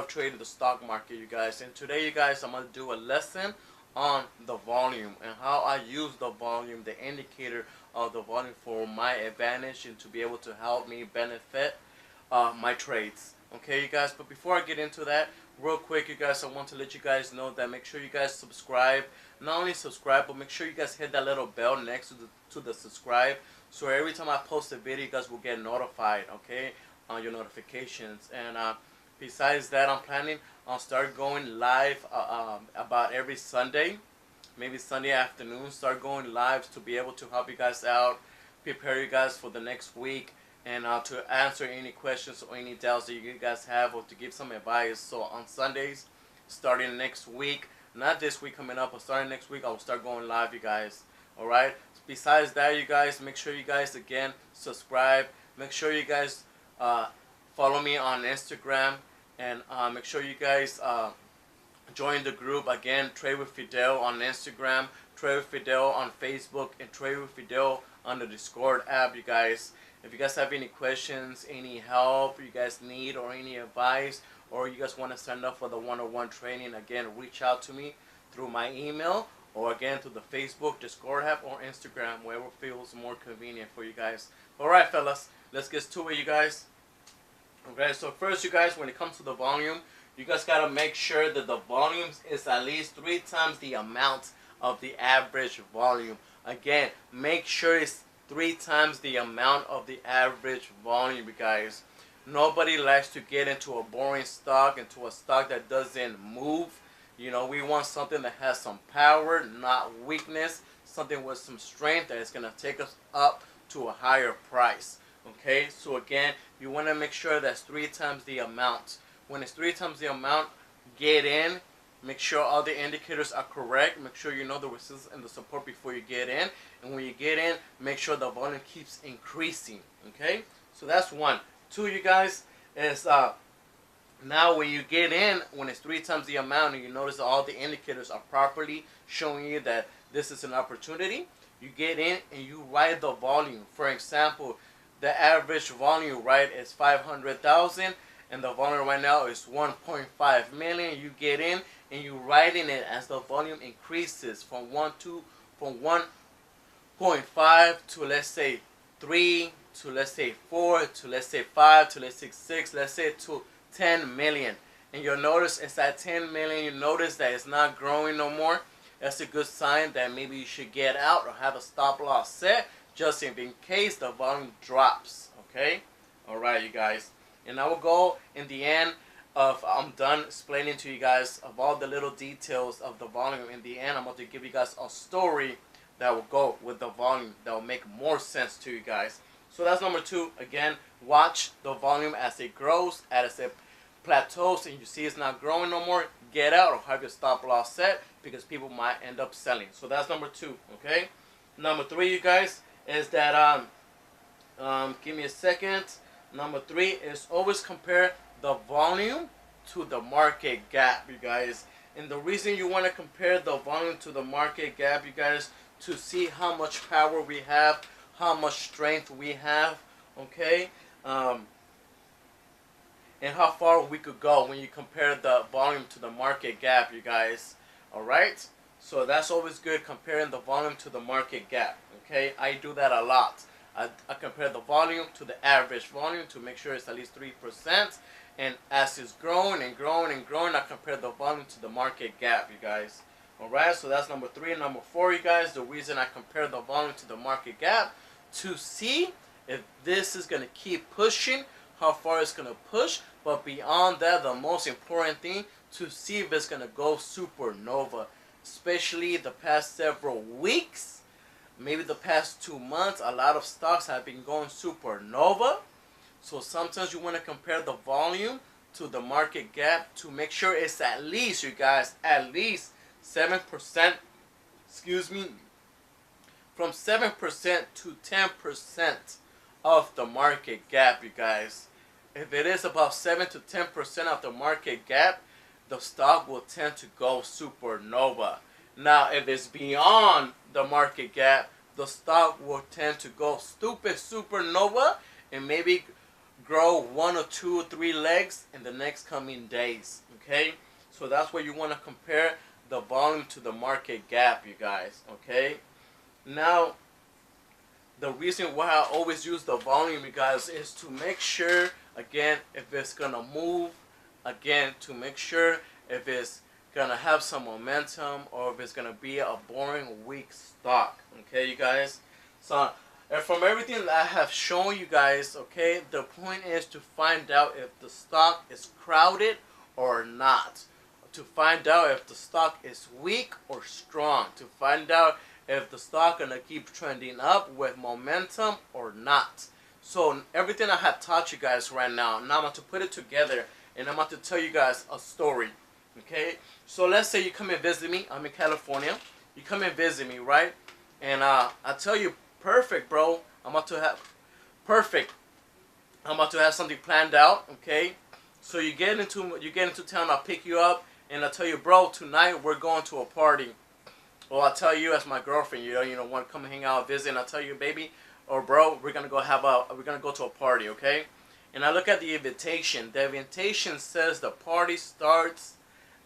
trading the stock market, you guys. And today, you guys, I'm going to do a lesson on the volume and how I use the volume, the indicator of the volume, for my advantage and to be able to help me benefit my trades. Okay, you guys, but before I get into that, real quick, you guys, I want to let you guys know that make sure you guys subscribe. Not only subscribe, but make sure you guys hit that little bell next to the subscribe, so every time I post a video, you guys will get notified, okay, on your notifications. And besides that, I'm planning on start going live about every Sunday, maybe Sunday afternoon, start going live to be able to help you guys out, prepare you guys for the next week, and to answer any questions or any doubts that you guys have, or to give some advice. So on Sundays, starting next week, not this week coming up, but starting next week, I will start going live, you guys. Alright? Besides that, you guys, make sure you guys, again, subscribe. Make sure you guys follow me on Instagram. And make sure you guys join the group. Again, Trade with Fidel on Instagram, Trade with Fidel on Facebook, and Trade with Fidel on the Discord app, you guys. If you guys have any questions, any help you guys need, or any advice, or you guys want to sign up for the one-on-one training, again, reach out to me through my email, or again through the Facebook, Discord app, or Instagram, wherever feels more convenient for you guys. Alright, fellas, let's get to it, you guys. Okay, so first, you guys, when it comes to the volume, you guys got to make sure that the volume is at least 3 times the amount of the average volume. Again, make sure it's 3 times the amount of the average volume, you guys. Nobody likes to get into a boring stock, into a stock that doesn't move. You know, we want something that has some power, not weakness. Something with some strength that is going to take us up to a higher price. Okay, so again, you want to make sure that's 3 times the amount. When it's 3 times the amount, get in. Make sure all the indicators are correct. Make sure you know the resistance and the support before you get in. And when you get in, make sure the volume keeps increasing. Okay? So that's 1. 2, you guys, is now when you get in, when it's 3 times the amount, and you notice that all the indicators are properly showing you that this is an opportunity, you get in and you write the volume. For example, the average volume, right, is 500,000. And the volume right now is 1.5 million. You get in and you writing it as the volume increases from 1.5 to, let's say, 3 to, let's say, 4 to, let's say, 5 to, let's say, 6, let's say, to 10 million. And you'll notice it's at 10 million. You notice that it's not growing no more. That's a good sign that maybe you should get out or have a stop loss set, just in case the volume drops. Okay? Alright, you guys. And I will go in the end of, I'm done explaining to you guys of all the little details of the volume. In the end, I'm going to give you guys a story that will go with the volume, that will make more sense to you guys. So that's number 2. Again, watch the volume as it grows, as it plateaus, and you see it's not growing no more. Get out or have your stop loss set, because people might end up selling. So that's number 2. Okay. Number 3, you guys, is that give me a second. Number 3 is always compare the volume to the market gap, you guys. And the reason you want to compare the volume to the market gap, you guys, to see how much power we have, how much strength we have, okay, and how far we could go when you compare the volume to the market gap, you guys. Alright, so that's always good, comparing the volume to the market gap. Okay, I do that a lot. I compare the volume to the average volume to make sure it's at least 3%. And as it's growing and growing and growing, I compare the volume to the market gap, you guys. Alright, so that's number 3. Number 4, you guys, the reason I compare the volume to the market gap, to see if this is going to keep pushing, how far it's going to push. But beyond that, the most important thing, to see if it's going to go supernova. Especially the past several weeks. Maybe the past 2 months, a lot of stocks have been going supernova. So sometimes you want to compare the volume to the market gap to make sure it's at least, you guys, at least 7%, excuse me, from 7% to 10% of the market gap, you guys. If it is about 7 to 10% of the market gap, the stock will tend to go supernova. Now, if it's beyond the market gap, the stock will tend to go stupid supernova and maybe grow 1 or 2 or 3 legs in the next coming days. Okay, so that's where you want to compare the volume to the market gap, you guys. Okay, now the reason why I always use the volume, you guys, is to make sure, again, if it's gonna move, again, to make sure if it's gonna have some momentum or if it's gonna be a boring weak stock. Okay, you guys. So, and from everything that I have shown you guys, okay, the point is to find out if the stock is crowded or not. To find out if the stock is weak or strong. To find out if the stock gonna keep trending up with momentum or not. So everything I have taught you guys right now I'm about to put it together and I'm about to tell you guys a story. Okay, so let's say you come and visit me. I'm in California. You come and visit me, right? And I tell you, perfect, bro. I'm about to have something planned out. Okay, so you get into town. I'll pick you up and I tell you, bro, tonight we're going to a party. Or I'll tell you as my girlfriend, you know, want to come hang out, visit, and I'll tell you, baby, or bro, we're gonna go to a party, okay? And I look at the invitation. The invitation says the party starts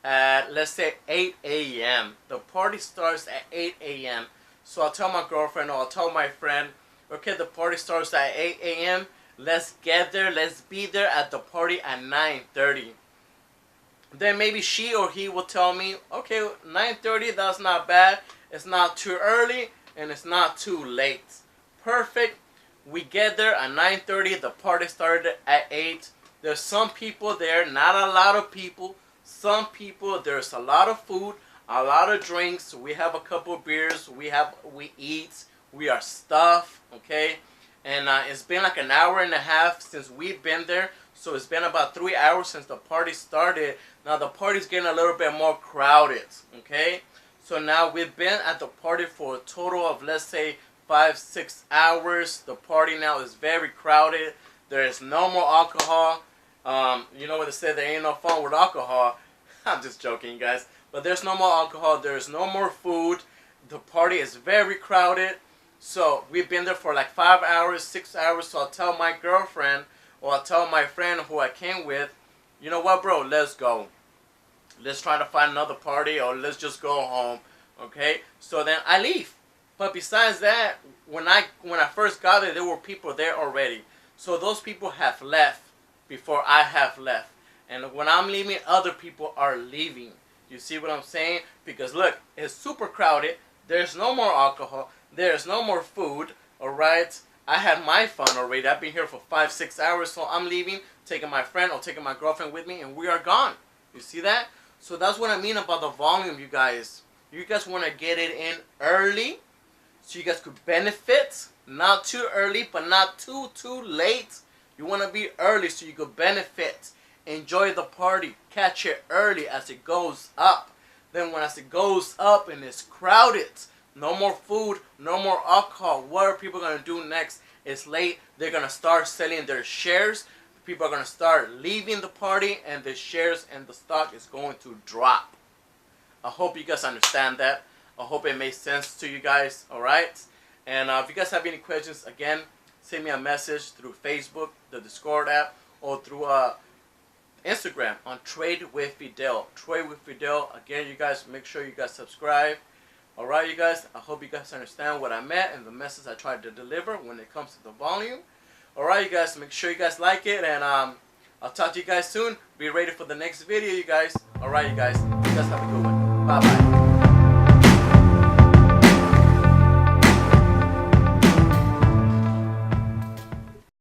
at, let's say, 8 a.m. The party starts at 8 a.m. So I'll tell my girlfriend or I'll tell my friend, okay, the party starts at 8 a.m. Let's get there. Let's be there at the party at 9:30. Then maybe she or he will tell me, okay, 9:30, that's not bad. It's not too early and it's not too late. Perfect. We get there at 9:30. The party started at 8. There's some people there, not a lot of people. Some people, there's a lot of food, a lot of drinks. We have a couple of beers. We eat. We are stuffed, okay? And it's been like an hour and a half since we've been there. So it's been about 3 hours since the party started. Now the party's getting a little bit more crowded, okay? So now we've been at the party for a total of, let's say, 5-6 hours. The party now is very crowded. There is no more alcohol. You know what they say, there ain't no fun with alcohol. I'm just joking, guys. But there's no more alcohol. There's no more food. The party is very crowded. So we've been there for like 5 hours, 6 hours. So I'll tell my girlfriend or I'll tell my friend who I came with, you know what, bro, let's go. Let's try to find another party or let's just go home, okay? So then I leave. But besides that, when I first got there were people there already. So those people have left before I have left. And when I'm leaving, other people are leaving. You see what I'm saying? Because look, it's super crowded. There's no more alcohol. There's no more food, all right? I had my fun already. I've been here for 5-6 hours, so I'm leaving, taking my friend or taking my girlfriend with me, and we are gone. You see that? So that's what I mean about the volume, you guys. You guys want to get it in early so you guys could benefit. Not too early, but not too late. You want to be early so you could benefit. Enjoy the party. Catch it early as it goes up. Then as it goes up and it's crowded, no more food, no more alcohol. What are people going to do next? It's late. They're going to start selling their shares. People are going to start leaving the party and the shares and the stock is going to drop. I hope you guys understand that. I hope it made sense to you guys. All right. And if you guys have any questions, again, send me a message through Facebook, the Discord app, or through Instagram on Tradewithfidel. Tradewithfidel. Again, you guys, make sure you guys subscribe. Alright, you guys, I hope you guys understand what I meant and the message I tried to deliver when it comes to the volume. Alright, you guys, make sure you guys like it, and I'll talk to you guys soon. Be ready for the next video, you guys. Alright, you guys have a good one. Bye-bye.